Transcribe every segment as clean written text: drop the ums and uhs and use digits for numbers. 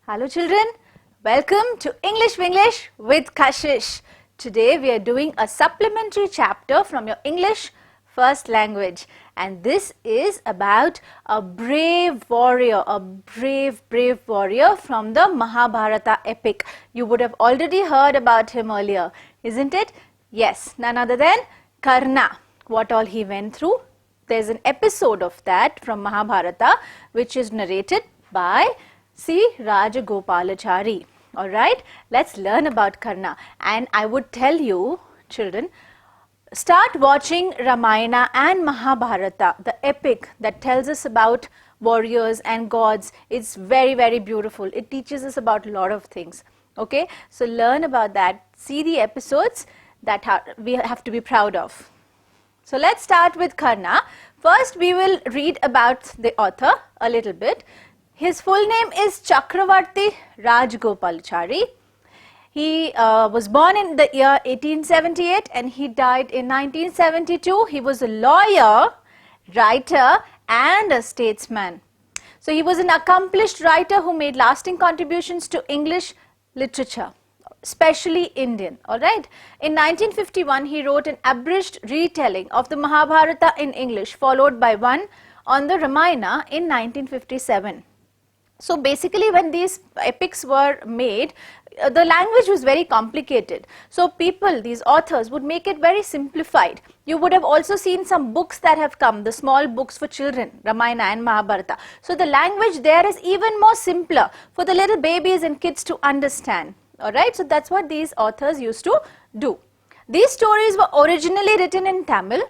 Hello children, welcome to English Winglish with Kashish. Today we are doing a supplementary chapter from your English first language, and this is about a brave warrior, brave warrior from the Mahabharata epic. You would have already heard about him earlier, isn't it? Yes, none other than Karna. What all he went through. There's an episode of that from Mahabharata which is narrated by C. Rajagopalachari. Alright, let's learn about Karna. And I would tell you, children, start watching Ramayana and Mahabharata, the epic that tells us about warriors and gods. It's very beautiful. It teaches us about a lot of things. Okay, so learn about that. See the episodes that we have to be proud of. So let's start with Karna. First we will read about the author a little bit. His full name is Chakravarti Rajagopalachari. He was born in the year 1878 and he died in 1972. He was a lawyer, writer and a statesman. So he was an accomplished writer who made lasting contributions to English literature, especially Indian. Alright. In 1951 he wrote an abridged retelling of the Mahabharata in English, followed by one on the Ramayana in 1957. So basically when these epics were made, the language was very complicated. So people, these authors would make it very simplified. You would have also seen some books that have come, the small books for children, Ramayana and Mahabharata. So the language there is even more simpler for the little babies and kids to understand. Alright, so that's what these authors used to do. These stories were originally written in Tamil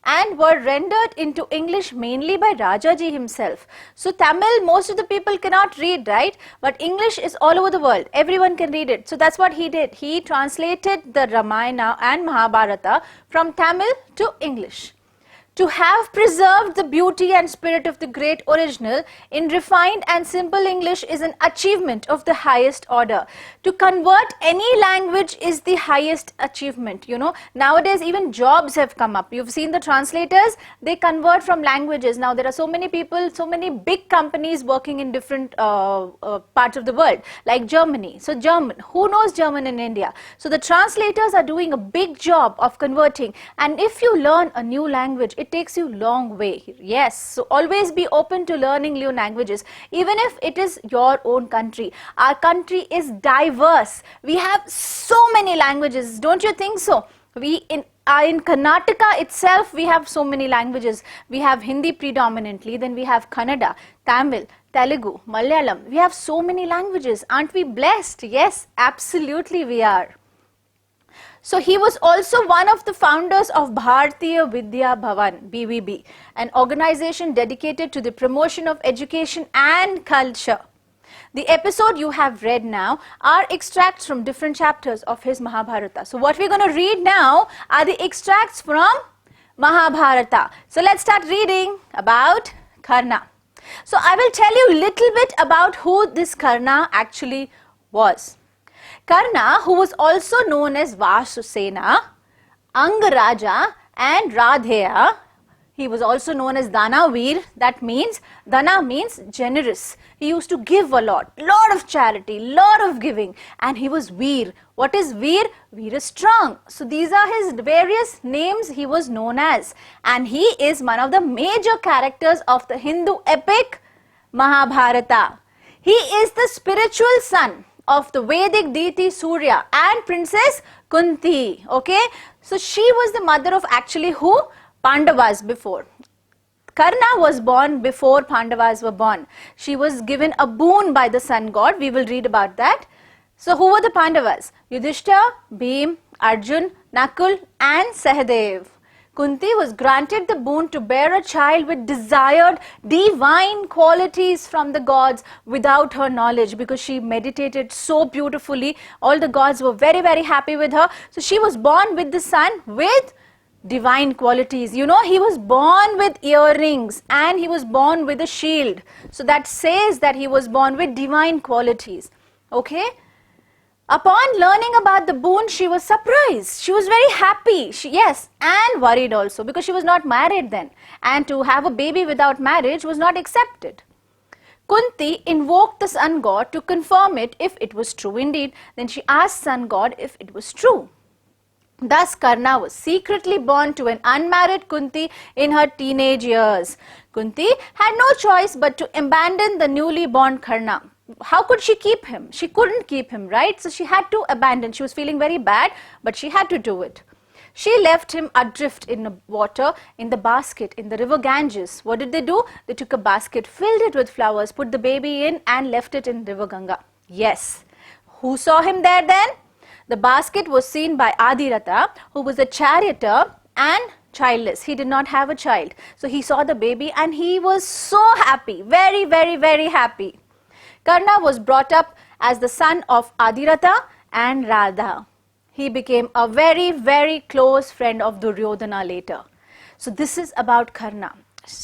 and were rendered into English mainly by Rajaji himself. So Tamil, most of the people cannot read, right? But English is all over the world. Everyone can read it. So that's what he did. He translated the Ramayana and Mahabharata from Tamil to English. To have preserved the beauty and spirit of the great original in refined and simple English is an achievement of the highest order. To convert any language is the highest achievement. You know, nowadays even jobs have come up. You've seen the translators, they convert from languages. Now there are so many people, so many big companies working in different parts of the world, like Germany. So German, who knows German in India? So the translators are doing a big job of converting, and if you learn a new language, it takes you long way. Yes, so always be open to learning new languages, even if it is your own country. Our country is diverse. We have so many languages, don't you think so? We in Karnataka itself, we have so many languages. We have Hindi predominantly, then we have Kannada, Tamil, Telugu, Malayalam. We have so many languages. Aren't we blessed? Yes, absolutely we are. So he was also one of the founders of Bharatiya Vidya Bhavan, BVB, an organization dedicated to the promotion of education and culture. The episode you have read now are extracts from different chapters of his Mahabharata. So what we're going to read now are the extracts from Mahabharata. So let's start reading about Karna. So I will tell you a little bit about who this Karna actually was. Karna, who was also known as Vasusena, Angaraja and Radheya, he was also known as Danavir. That means, Dana means generous. He used to give a lot of charity, lot of giving, and he was Veer. What is Veer? Veer is strong. So these are his various names he was known as, and he is one of the major characters of the Hindu epic Mahabharata. He is the spiritual son of the Vedic deity Surya and Princess Kunti. Okay, so she was the mother of actually who? Pandavas before. Karna was born before Pandavas were born. She was given a boon by the sun god. We will read about that. So who were the Pandavas? Yudhishthira, Bhim, Arjun, Nakul and Sahadev. Kunti was granted the boon to bear a child with desired divine qualities from the gods without her knowledge, because she meditated so beautifully. All the gods were very happy with her. So she was born with the sun with divine qualities. You know, he was born with earrings and he was born with a shield. So that says that he was born with divine qualities. Okay. Upon learning about the boon, she was surprised. She was very happy. Yes, and worried also, because she was not married then. And to have a baby without marriage was not accepted. Kunti invoked the sun god to confirm it if it was true indeed. Then she asked sun god if it was true. Thus, Karna was secretly born to an unmarried Kunti in her teenage years. Kunti had no choice but to abandon the newly born Karna. How could she keep him? She couldn't keep him, right? So she had to abandon. She was feeling very bad, but she had to do it. She left him adrift in the water in the basket in the river Ganges. What did they do? They took a basket, filled it with flowers, put the baby in and left it in river Ganga. Yes. Who saw him there then? The basket was seen by Adiratha, who was a charioteer and childless. He did not have a child. So he saw the baby and he was so happy, very, very, very happy. Karna was brought up as the son of Adiratha and Radha. He became a very, very close friend of Duryodhana later. So this is about Karna.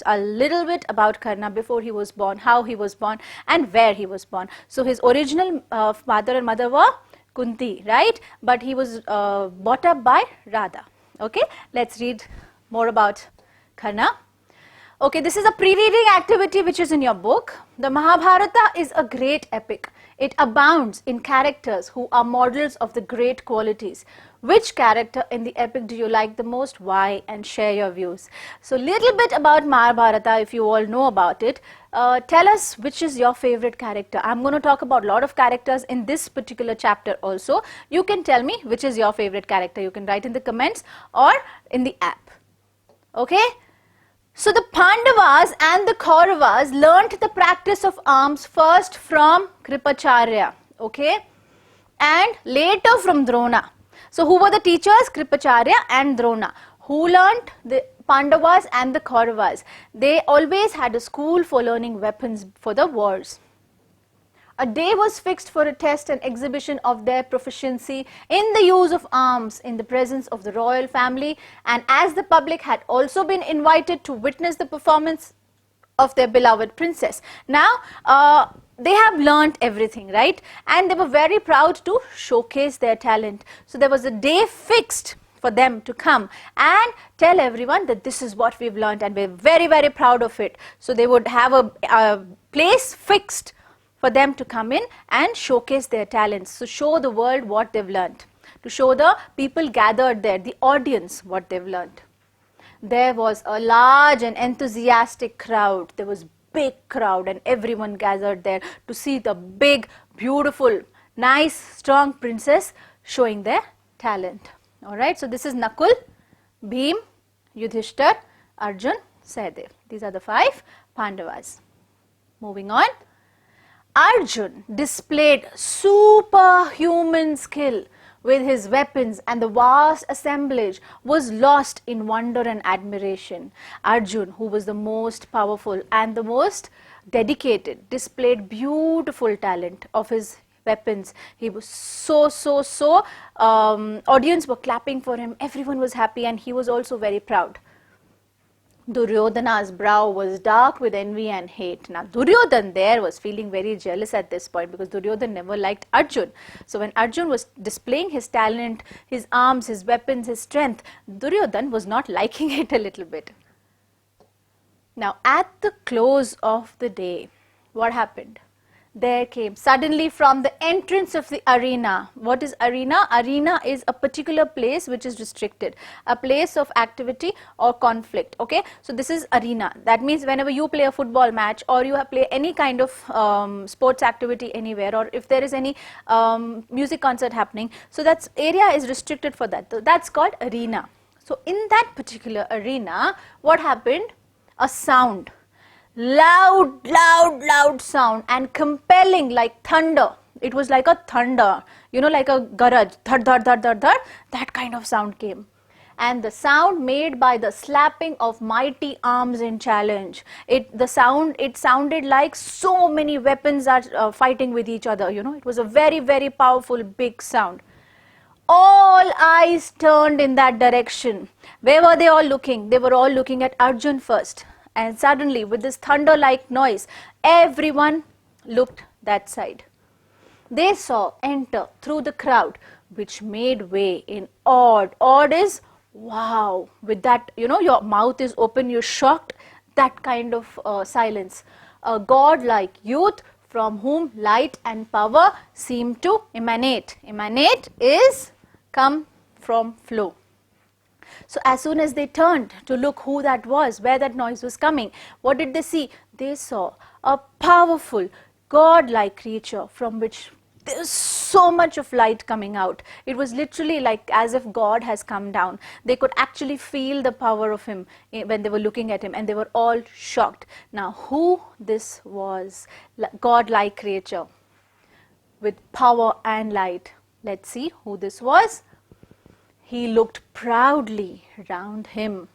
A little bit about Karna before he was born, how he was born and where he was born. So his original father and mother were Kunti, right? But he was brought up by Radha. Okay, let's read more about Karna. Okay, this is a pre-reading activity which is in your book. The Mahabharata is a great epic. It abounds in characters who are models of the great qualities. Which character in the epic do you like the most? Why? And share your views. So, little bit about Mahabharata, if you all know about it. Tell us which is your favorite character. I'm going to talk about a lot of characters in this particular chapter also. You can tell me which is your favorite character. You can write in the comments or in the app. Okay? So, the Pandavas and the Kauravas learnt the practice of arms first from Kripacharya, okay, and later from Drona. So, who were the teachers? Kripacharya and Drona. Who learnt? The Pandavas and the Kauravas. They always had a school for learning weapons for the wars. A day was fixed for a test and exhibition of their proficiency in the use of arms in the presence of the royal family, and as the public had also been invited to witness the performance of their beloved princess. Now, they have learnt everything, right? And they were very proud to showcase their talent. So, there was a day fixed for them to come and tell everyone that this is what we've learnt and we're very, very proud of it. So, they would have a place fixed for them to come in and showcase their talents. So, show the world what they've learnt. To show the people gathered there, the audience, what they've learnt. There was a large and enthusiastic crowd. There was big crowd and everyone gathered there to see the big, beautiful, nice, strong princess showing their talent. Alright, so this is Nakul, Bhim, Yudhishthir, Arjun, Sahadev. These are the 5 Pandavas. Moving on. Arjun displayed superhuman skill with his weapons, and the vast assemblage was lost in wonder and admiration. Arjun, who was the most powerful and the most dedicated, displayed beautiful talent of his weapons. He was so audience were clapping for him, everyone was happy, and he was also very proud. Duryodhana's brow was dark with envy and hate. Now, Duryodhan there was feeling very jealous at this point because Duryodhan never liked Arjun. So, when Arjun was displaying his talent, his arms, his weapons, his strength, Duryodhan was not liking it a little bit. Now, at the close of the day, what happened? There came suddenly from the entrance of the arena. What is arena? Arena is a particular place which is restricted, a place of activity or conflict. Okay, so this is arena. That means whenever you play a football match or you play any kind of sports activity anywhere, or if there is any music concert happening, so that area is restricted for that. So that's called arena. So in that particular arena, what happened? A sound. Loud sound and compelling like thunder. It was like a thunder, you know, like a garaj, thud, thud, thud, thud, thud, that kind of sound came. And the sound made by the slapping of mighty arms in challenge. It sounded like so many weapons are fighting with each other, you know. It was a very, very powerful big sound. All eyes turned in that direction. Where were they all looking? They were all looking at Arjun first. And suddenly, with this thunder-like noise, everyone looked that side. They saw enter through the crowd, which made way in awed. Awed is wow. With that, you know, your mouth is open, you're shocked. That kind of silence. a godlike youth from whom light and power seem to emanate. Emanate is come from, flow. So as soon as they turned to look who that was, where that noise was coming, what did they see? They saw a powerful, god-like creature from which there's so much of light coming out. It was literally like as if God has come down. They could actually feel the power of him when they were looking at him, and they were all shocked. Now, who this was? God-like creature with power and light. Let's see who this was. He looked proudly round him,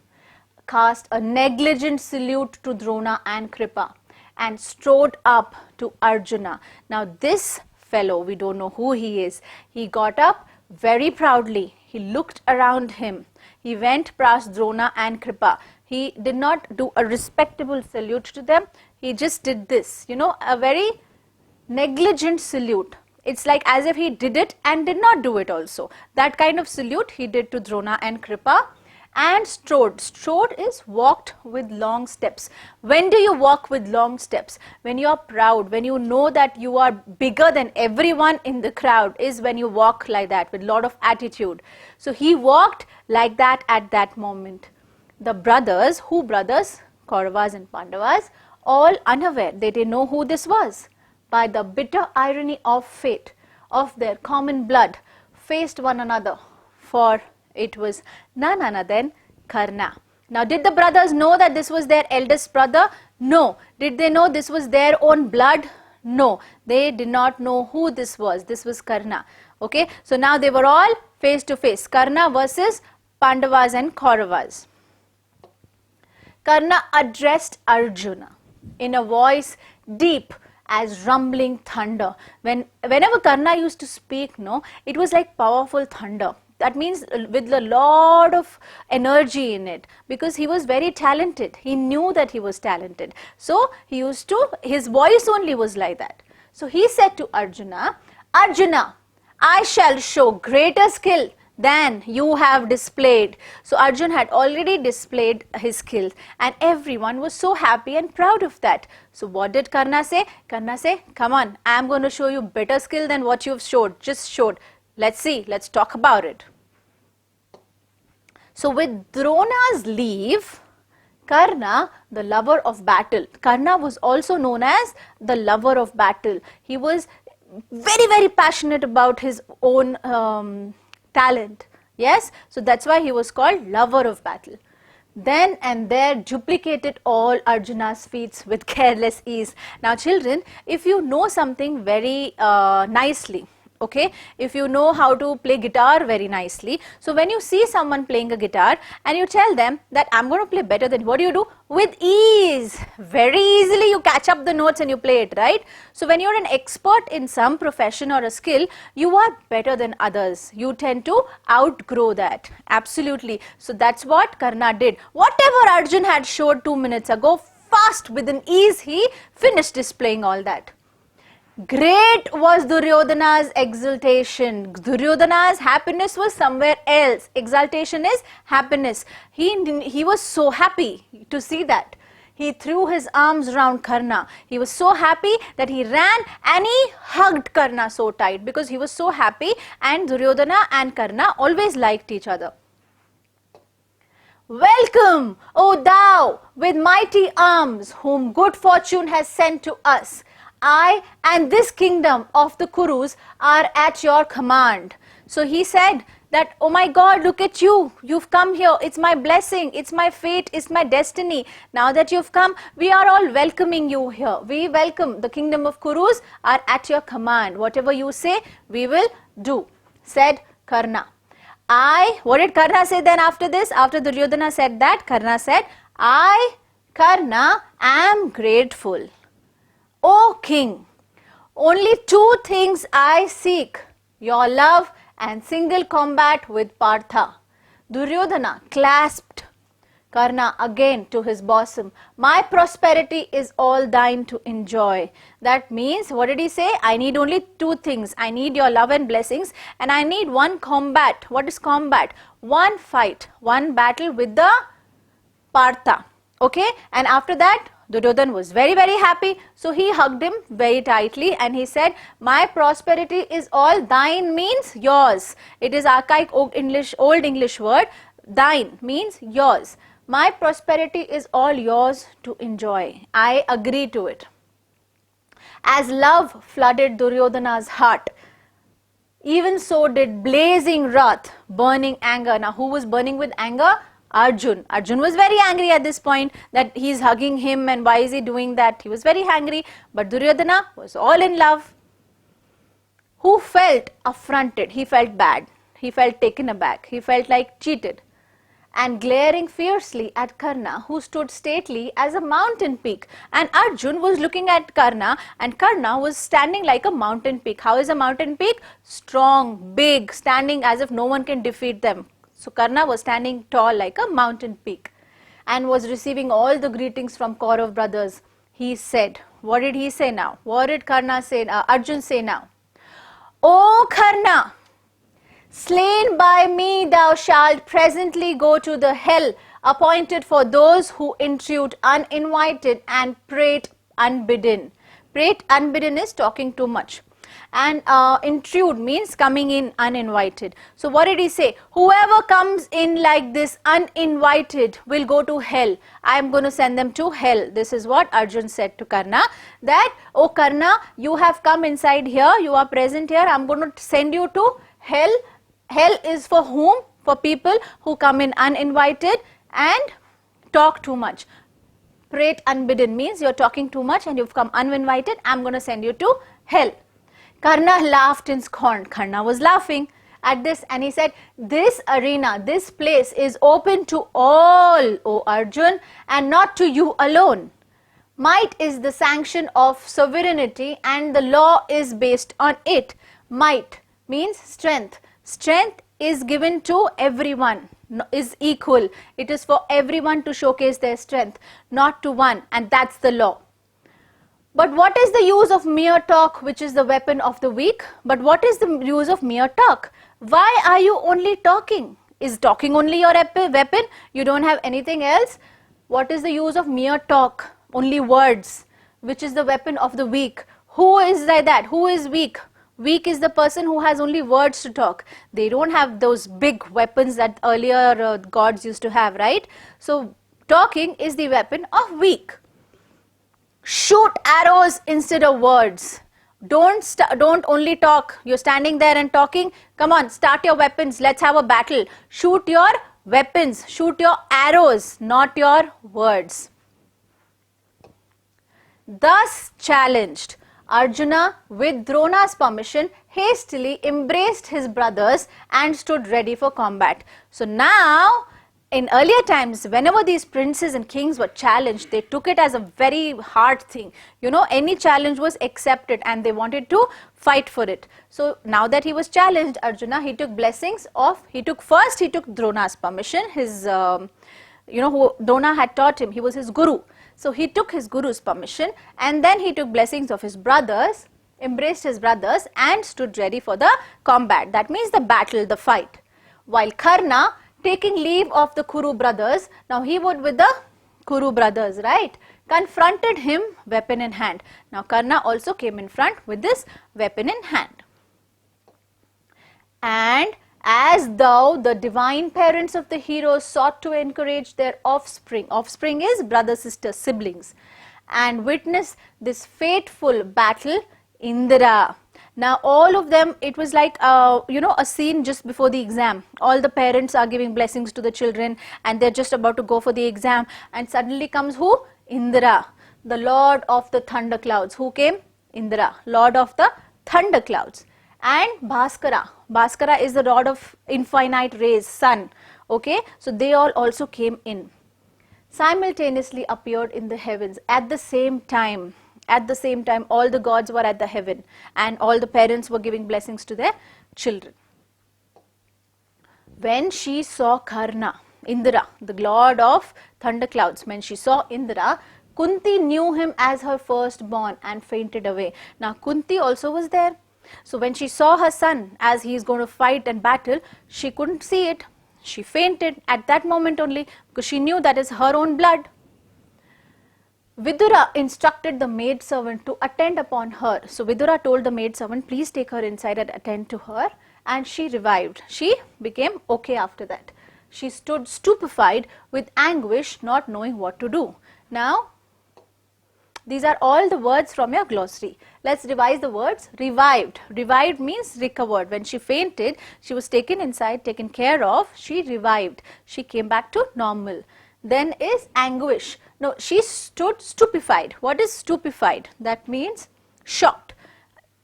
cast a negligent salute to Drona and Kripa, and strode up to Arjuna. Now this fellow, we don't know who he is. He got up very proudly. He looked around him. He went past Drona and Kripa. He did not do a respectable salute to them. He just did this, you know, a very negligent salute. It's like as if he did it and did not do it also. That kind of salute he did to Drona and Kripa, and strode. Strode is walked with long steps. When do you walk with long steps? When you are proud, when you know that you are bigger than everyone in the crowd, is when you walk like that with a lot of attitude. So he walked like that at that moment. The brothers, who brothers? Kauravas and Pandavas, all unaware. They didn't know who this was. By the bitter irony of fate, of their common blood, faced one another, for it was none other than Karna. Now, did the brothers know that this was their eldest brother? No. Did they know this was their own blood? No. They did not know who this was. This was Karna. Okay. So, now they were all face to face. Karna versus Pandavas and Kauravas. Karna addressed Arjuna in a voice deep as rumbling thunder. Whenever Karna used to speak, no, it was like powerful thunder. That means with a lot of energy in it, because he was very talented. He knew that he was talented. So he used to, his voice only was like that. So he said to Arjuna, Arjuna, I shall show greater skill than you have displayed. So Arjun had already displayed his skills, and everyone was so happy and proud of that. So what did Karna say? Karna say, come on, I am going to show you better skill than what you've just showed. Let's see, let's talk about it. So with Drona's leave, Karna, the lover of battle, Karna was also known as the lover of battle. He was very, very passionate about his own talent. Yes, so that's why he was called lover of battle. Then and there duplicated all Arjuna's feats with careless ease. Now children, if you know something very nicely, okay, if you know how to play guitar very nicely, so when you see someone playing a guitar and you tell them that I'm going to play better than, what do? With ease, very easily you catch up the notes and you play it, right? So when you're an expert in some profession or a skill, you are better than others. You tend to outgrow that. Absolutely. So that's what Karna did. Whatever Arjun had showed 2 minutes ago, fast with an ease he finished displaying all that. Great was Duryodhana's exultation. Duryodhana's happiness was somewhere else. Exultation is happiness. He was so happy to see that. He threw his arms around Karna. He was so happy that he ran and he hugged Karna so tight, because he was so happy, and Duryodhana and Karna always liked each other. Welcome, O thou with mighty arms, whom good fortune has sent to us. I and this kingdom of the Kurus are at your command. So he said that, oh my God, look at you. You've come here. It's my blessing. It's my fate. It's my destiny. Now that you've come, we are all welcoming you here. We welcome the kingdom of Kurus are at your command. Whatever you say, we will do, said Karna. What did Karna say then after this? After Duryodhana said that, Karna said, I, Karna, am grateful. O king, only 2 things I seek, your love and single combat with Partha. Duryodhana clasped Karna again to his bosom. My prosperity is all thine to enjoy. That means, what did he say? I need only 2 things. I need your love and blessings, and I need 1 combat. What is combat? 1 fight, 1 battle with the Partha. Okay, and after that, Duryodhana was very, very happy. So he hugged him very tightly and he said, my prosperity is all thine means yours. It is archaic old English word. Thine means yours. My prosperity is all yours to enjoy. I agree to it. As love flooded Duryodhana's heart, even so did blazing wrath, burning anger. Now, who was burning with anger? Arjun. Arjun was very angry at this point that he is hugging him and why is he doing that? He was very angry. But Duryodhana was all in love. Who felt affronted? He felt bad. He felt taken aback. He felt like cheated. And glaring fiercely at Karna, who stood stately as a mountain peak. And Arjun was looking at Karna, and Karna was standing like a mountain peak. How is a mountain peak? Strong, big, standing as if no one can defeat them. So Karna was standing tall like a mountain peak and was receiving all the greetings from Kaurav brothers. He said, what did he say now? What did Karna say? Arjun say now? O Karna! Slain by me thou shalt presently go to the hell appointed for those who intrude uninvited and prate unbidden. Prate unbidden is talking too much. And intrude means coming in uninvited. So what did he say? Whoever comes in like this uninvited will go to hell. I am going to send them to hell. This is what Arjun said to Karna. That, oh Karna, you have come inside here. You are present here. I am going to send you to hell. Hell is for whom? For people who come in uninvited and talk too much. Prate unbidden means you're talking too much and you've come uninvited. I'm going to send you to hell. Karna laughed in scorn. Karna was laughing at this and he said, this arena, this place is open to all, O Arjun, and not to you alone. Might is the sanction of sovereignty and the law is based on it. Might means strength. Strength is given to everyone, is equal. It is for everyone to showcase their strength, not to one, and that's the law. But what is the use of mere talk, which is the weapon of the weak? But what is the use of mere talk? Why are you only talking? Is talking only your weapon? You don't have anything else? What is the use of mere talk? Only words, which is the weapon of the weak. Who is like that? Who is weak? Weak is the person who has only words to talk. They don't have those big weapons that earlier gods used to have, right? So talking is the weapon of weak. Shoot arrows instead of words. Don't only talk. You're standing there and talking. Come on, start your weapons. Let's have a battle. Shoot your weapons. Shoot your arrows, not your words. Thus challenged, Arjuna, with Drona's permission, hastily embraced his brothers and stood ready for combat. So now, in earlier times, whenever these princes and kings were challenged, they took it as a very hard thing. You know, any challenge was accepted and they wanted to fight for it. So now that he was challenged, Arjuna, he took blessings of, he took Drona's permission, his, who Drona had taught him, he was his guru. So he took his guru's permission and then he took blessings of his brothers, embraced his brothers and stood ready for the combat. That means the battle, the fight. While Karna, taking leave of the Kuru brothers, now he would with the Kuru brothers, right, confronted him weapon in hand. Now Karna also came in front with this weapon in hand. And as though the divine parents of the heroes sought to encourage their offspring, offspring is brother, sister, siblings, and witness this fateful battle, Indra. Now all of them, it was like a scene just before the exam. All the parents are giving blessings to the children and they're just about to go for the exam, and suddenly comes who? Indra, the lord of the thunder clouds. Who came? Indra, lord of the thunder clouds. And Bhaskara. Bhaskara is the rod of infinite rays, sun. Okay, so they all also came in. Simultaneously appeared in the heavens at the same time. At the same time, all the gods were at the heaven and all the parents were giving blessings to their children. When she saw Karna, Indra, the lord of thunderclouds, when she saw Indra, Kunti knew him as her firstborn and fainted away. Now Kunti also was there. So when she saw her son as he is going to fight and battle, she couldn't see it. She fainted at that moment only because she knew that is her own blood. Vidura instructed the maidservant to attend upon her. So Vidura told the maidservant, please take her inside and attend to her. And she revived. She became okay after that. She stood stupefied with anguish, not knowing what to do. Now, these are all the words from your glossary. Let's revise the words. Revived. Revived means recovered. When she fainted, she was taken inside, taken care of. She revived. She came back to normal. Then is anguish. No, she stood stupefied. What is stupefied? That means shocked.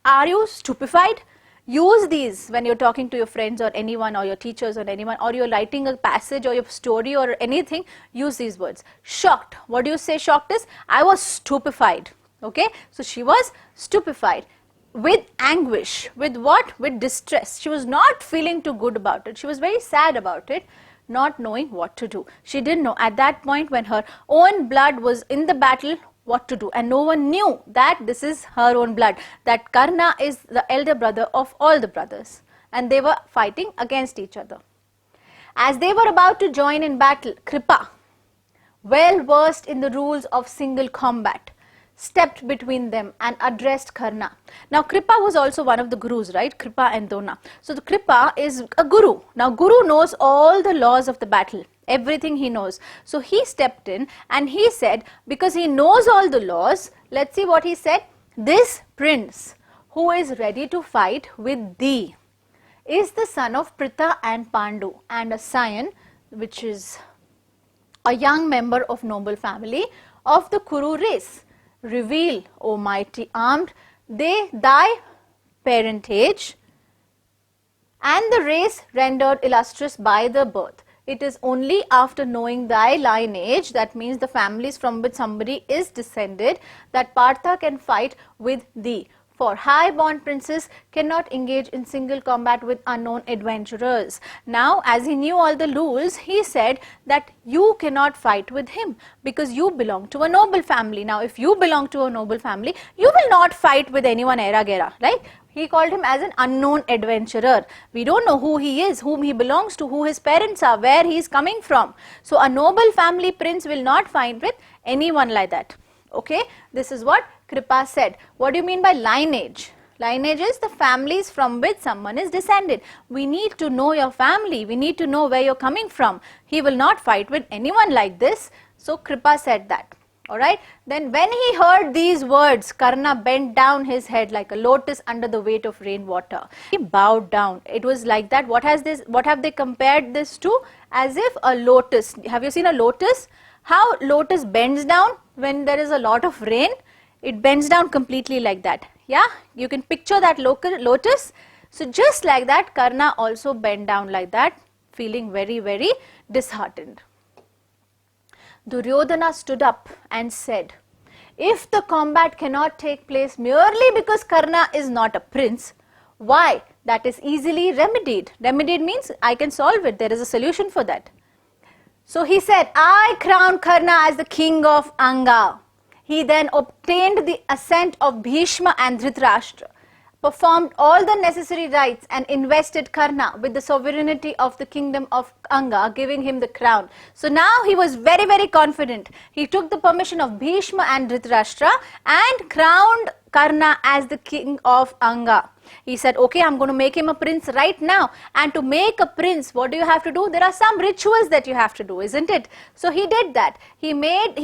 Are you stupefied? Use these when you're talking to your friends or anyone, or your teachers or anyone, or you're writing a passage or your story or anything. Use these words. Shocked. What do you say shocked is? I was stupefied. Okay. So she was stupefied with anguish. With what? With distress. She was not feeling too good about it. She was very sad about it, not knowing what to do. She didn't know at that point, when her own blood was in the battle, what to do, and no one knew that this is her own blood, that Karna is the elder brother of all the brothers, and they were fighting against each other. As they were about to join in battle, Kripa, well versed in the rules of single combat, stepped between them and addressed Karna. Now Kripa was also one of the gurus, right? Kripa and Dona. So the Kripa is a guru. Now guru knows all the laws of the battle, everything he knows. So he stepped in and he said, because he knows all the laws, let's see what he said. This prince who is ready to fight with thee is the son of Pritha and Pandu, and a scion, which is a young member of noble family of the Kuru race. Reveal, O mighty armed, thy parentage and the race rendered illustrious by the birth. It is only after knowing thy lineage, that means the families from which somebody is descended, that Partha can fight with thee. For high-born princes cannot engage in single combat with unknown adventurers. Now, as he knew all the rules, he said that you cannot fight with him because you belong to a noble family. Now, if you belong to a noble family, you will not fight with anyone era-gera, right? He called him as an unknown adventurer. We don't know who he is, whom he belongs to, who his parents are, where he is coming from. So, a noble family prince will not fight with anyone like that. Okay, this is what Kripa said. What do you mean by lineage? Lineage is the families from which someone is descended. We need to know your family. We need to know where you're coming from. He will not fight with anyone like this. So Kripa said that. Alright. Then when he heard these words, Karna bent down his head like a lotus under the weight of rainwater. He bowed down. It was like that. What have they compared this to? As if a lotus. Have you seen a lotus? How lotus bends down when there is a lot of rain? It bends down completely like that. Yeah, you can picture that lotus. So just like that, Karna also bent down like that, feeling very, very disheartened. Duryodhana stood up and said, if the combat cannot take place merely because Karna is not a prince, why? That is easily remedied. Remedied means I can solve it. There is a solution for that. So he said, I crown Karna as the king of Anga. He then obtained the assent of Bhishma and Dhritarashtra, performed all the necessary rites and invested Karna with the sovereignty of the kingdom of Anga, giving him the crown. So now he was very, very confident. He took the permission of Bhishma and Dhritarashtra and crowned Karna as the king of Anga. He said, okay, I'm going to make him a prince right now. And to make a prince, what do you have to do? There are some rituals that you have to do, isn't it? So he did that. He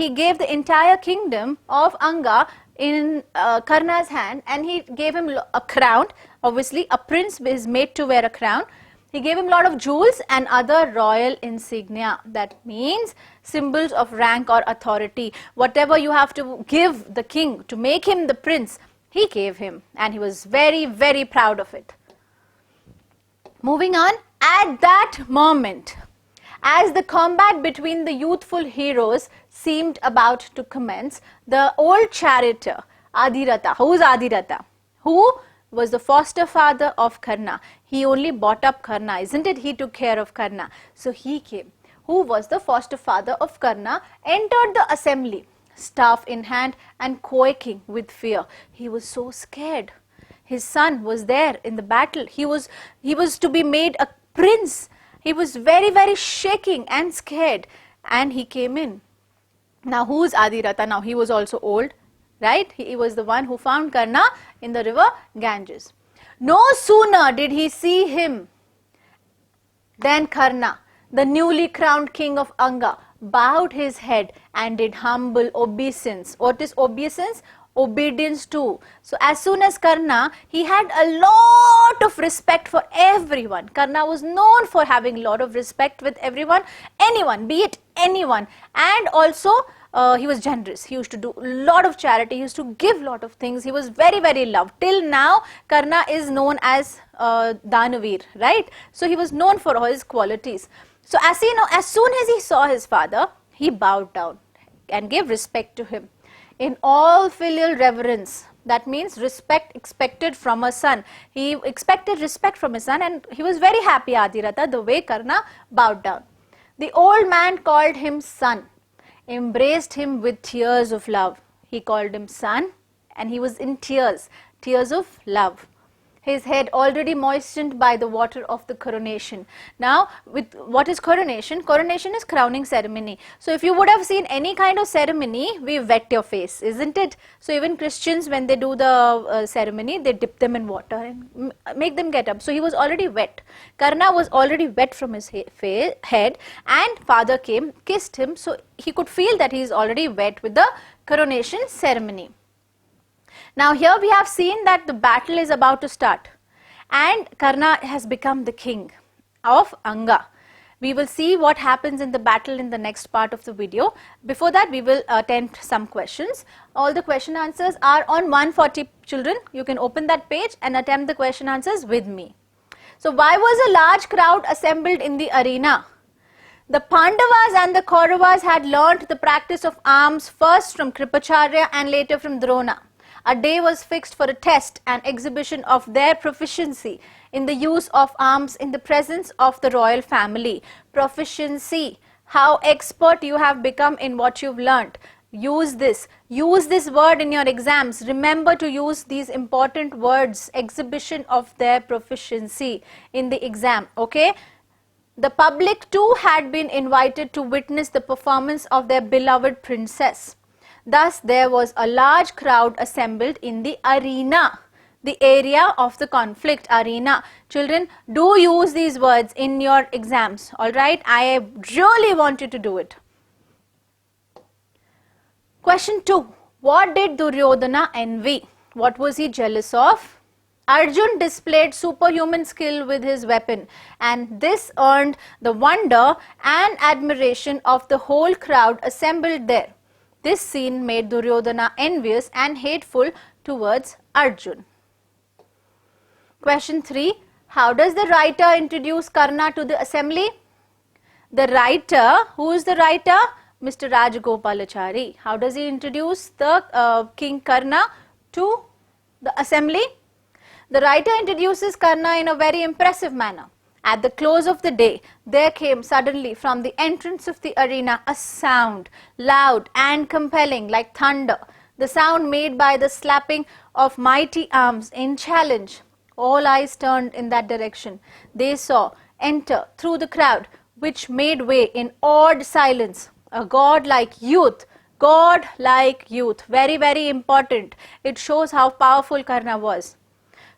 gave the entire kingdom of Anga in Karna's hand, and he gave him a crown. Obviously, a prince is made to wear a crown. He gave him a lot of jewels and other royal insignia. That means symbols of rank or authority. Whatever you have to give the king to make him the prince, he gave him, and he was very, very proud of it. Moving on, at that moment, as the combat between the youthful heroes seemed about to commence, the old charioteer, Adhiratha, who is Adhiratha? Who was the foster father of Karna. He only brought up Karna, isn't it? He took care of Karna. So he came. Who was the foster father of Karna, entered the assembly, staff in hand and quaking with fear. He was so scared. His son was there in the battle. He was to be made a prince. He was very, very shaking and scared, and he came in. Now who's Adiratha? Now he was also old, right? He was the one who found Karna in the river Ganges. No sooner did he see him than Karna, the newly crowned king of Anga, bowed his head and did humble obeisance. What is obeisance? Obedience to. So as soon as Karna, he had a lot of respect for everyone. Karna was known for having a lot of respect with everyone, anyone, be it anyone. And also he was generous. He used to do a lot of charity. He used to give a lot of things. He was very, very loved. Till now, Karna is known as Danavir, right? So he was known for all his qualities. So as soon as he saw his father, he bowed down and gave respect to him. In all filial reverence, that means respect expected from a son. He expected respect from his son, and he was very happy, Adiratha, the way Karna bowed down. The old man called him son, embraced him with tears of love. He called him son, and he was in tears, tears of love. His head already moistened by the water of the coronation. Now, with what is coronation? Coronation is crowning ceremony. So, if you would have seen any kind of ceremony, we wet your face, isn't it? So, even Christians, when they do the ceremony, they dip them in water and make them get up. So, he was already wet. Karna was already wet from his head, and father came, kissed him. So, he could feel that he is already wet with the coronation ceremony. Now here we have seen that the battle is about to start, and Karna has become the king of Anga. We will see what happens in the battle in the next part of the video. Before that, we will attempt some questions. All the question answers are on 140 children. You can open that page and attempt the question answers with me. So why was a large crowd assembled in the arena? The Pandavas and the Kauravas had learnt the practice of arms first from Kripacharya and later from Drona. A day was fixed for a test and exhibition of their proficiency in the use of arms in the presence of the royal family. Proficiency, how expert you have become in what you've learnt. Use this word in your exams. Remember to use these important words, exhibition of their proficiency in the exam, okay? The public too had been invited to witness the performance of their beloved princess. Thus, there was a large crowd assembled in the arena, the area of the conflict, arena. Children, do use these words in your exams, alright? I really want you to do it. Question 2. What did Duryodhana envy? What was he jealous of? Arjun displayed superhuman skill with his weapon, and this earned the wonder and admiration of the whole crowd assembled there. This scene made Duryodhana envious and hateful towards Arjun. Question 3. How does the writer introduce Karna to the assembly? The writer, who is the writer? Mr. Rajagopalachari. How does he introduce the King Karna to the assembly? The writer introduces Karna in a very impressive manner. At the close of the day, there came suddenly from the entrance of the arena a sound, loud and compelling like thunder, the sound made by the slapping of mighty arms in challenge. All eyes turned in that direction. They saw enter through the crowd, which made way in awed silence, a godlike youth. Godlike youth, very, very important. It shows how powerful Karna was,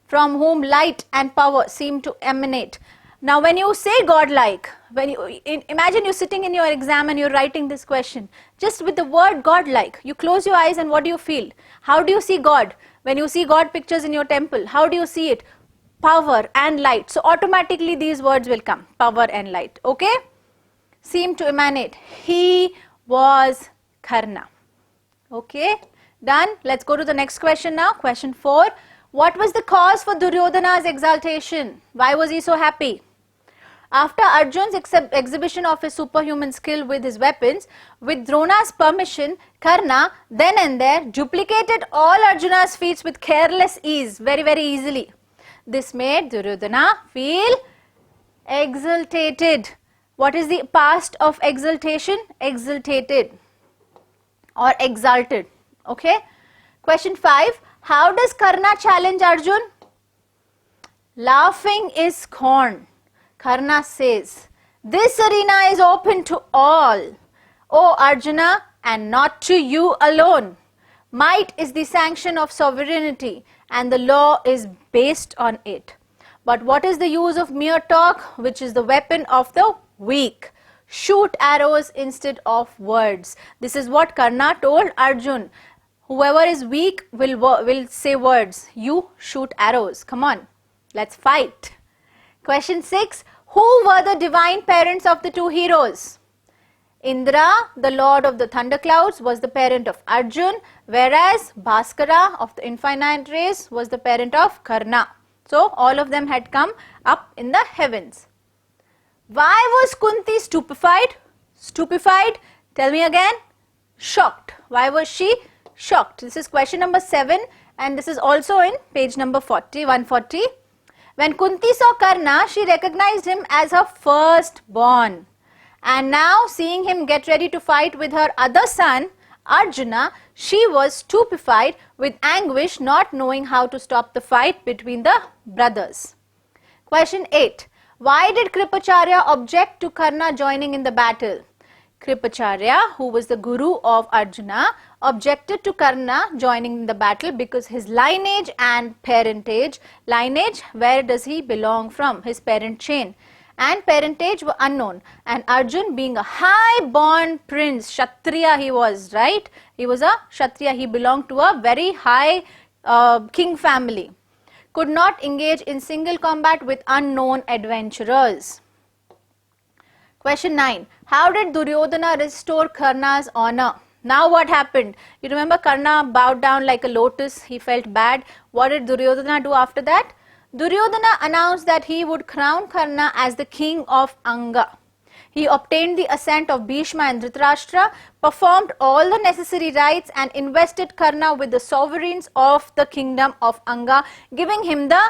from whom light and power seemed to emanate. Now, when you say godlike, imagine you're sitting in your exam and you're writing this question. Just with the word godlike, you close your eyes and what do you feel? How do you see God? When you see God pictures in your temple, how do you see it? Power and light. So, automatically these words will come, power and light, okay? Seem to emanate. He was Karna. Okay, done. Let's go to the next question now. Question 4. What was the cause for Duryodhana's exaltation? Why was he so happy? After Arjun's exhibition of his superhuman skill with his weapons, with Drona's permission, Karna then and there duplicated all Arjuna's feats with careless ease, very, very easily. This made Duryodhana feel exaltated. What is the past of exaltation? Exaltated or exalted. Okay. Question 5. How does Karna challenge Arjun? Laughing is scorn. Karna says, this arena is open to all. O Arjuna, and not to you alone. Might is the sanction of sovereignty, and the law is based on it. But what is the use of mere talk, which is the weapon of the weak? Shoot arrows instead of words. This is what Karna told Arjun. Whoever is weak will say words. You shoot arrows. Come on, let's fight. Question 6. Who were the divine parents of the two heroes? Indra, the lord of the thunderclouds, was the parent of Arjun, whereas Bhaskara of the infinite rays was the parent of Karna. So all of them had come up in the heavens. Why was Kunti stupefied? Stupefied, tell me again. Shocked. Why was she shocked? This is question number 7 and this is also in page number 140. When Kunti saw Karna, she recognized him as her firstborn. And now seeing him get ready to fight with her other son, Arjuna, she was stupefied with anguish, not knowing how to stop the fight between the brothers. Question 8. Why did Kripacharya object to Karna joining in the battle? Kripacharya, who was the guru of Arjuna, objected to Karna joining in the battle because his lineage and parentage, lineage, where does he belong from? His parent chain, and parentage were unknown, and Arjun being a high-born prince, Kshatriya he was, right? He was a Kshatriya, he belonged to a very high king family, could not engage in single combat with unknown adventurers. Question 9. How did Duryodhana restore Karna's honor? Now what happened? You remember Karna bowed down like a lotus, he felt bad. What did Duryodhana do after that? Duryodhana announced that he would crown Karna as the king of Anga. He obtained the assent of Bhishma and Dhritarashtra, performed all the necessary rites and invested Karna with the sovereigns of the kingdom of Anga, giving him the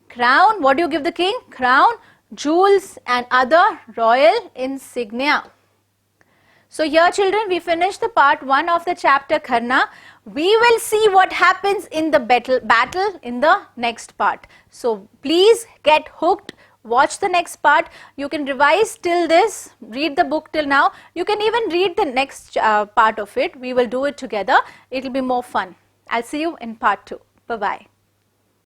crown. What do you give the king? Crown, jewels and other royal insignia. So here children, we finished the part 1 of the chapter Karna. We will see what happens in the battle in the next part. So please get hooked, watch the next part. You can revise till this, read the book till now. You can even read the next part of it. We will do it together. It will be more fun. I'll see you in part 2. Bye-bye.